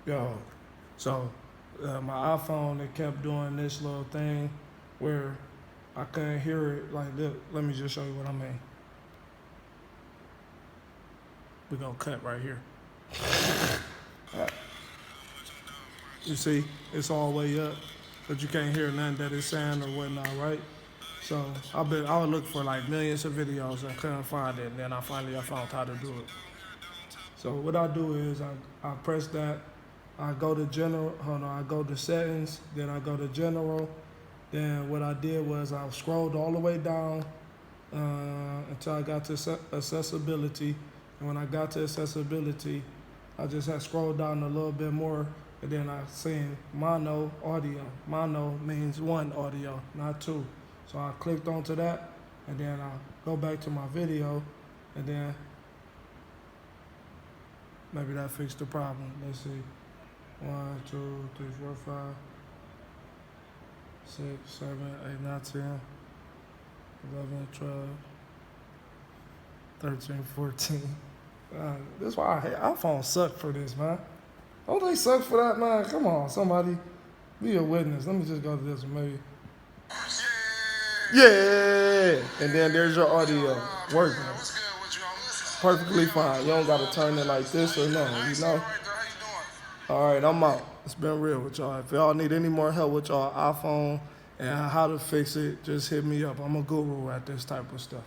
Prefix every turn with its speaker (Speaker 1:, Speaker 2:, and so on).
Speaker 1: Yo, so my iPhone, it kept doing this little thing where I couldn't hear it. Like, look, let me just show you what I mean. We're gonna cut right here. You see, it's all the way up, but you can't hear nothing that it's saying or whatnot, right? So I would look for like millions of videos and couldn't find it, and then I found how to do it. So what I do is I press that, I go to general, hold on, I go to settings, then I go to general. Then what I did was I scrolled all the way down until I got to accessibility. And when I got to accessibility, I just had scrolled down a little bit more, and then I seen mono audio. Mono means one audio, not two. So I clicked onto that, and then I go back to my video, and then maybe that fixed the problem. Let's see. 1, 2, 3, 4, 5, 6, 7, 8, 9, 10, 11, 12, 13, 14. That's why I hate iPhones suck for this, man. Don't they suck for that, man? Come on, somebody be a witness. Let me just go to this one, maybe. Yeah, and then there's your audio working. Perfectly fine. You don't gotta turn it like this or nothing, you know? All right, I'm out. It's been real with y'all. If y'all need any more help with y'all iPhone and how to fix it, just hit me up. I'm a guru at this type of stuff.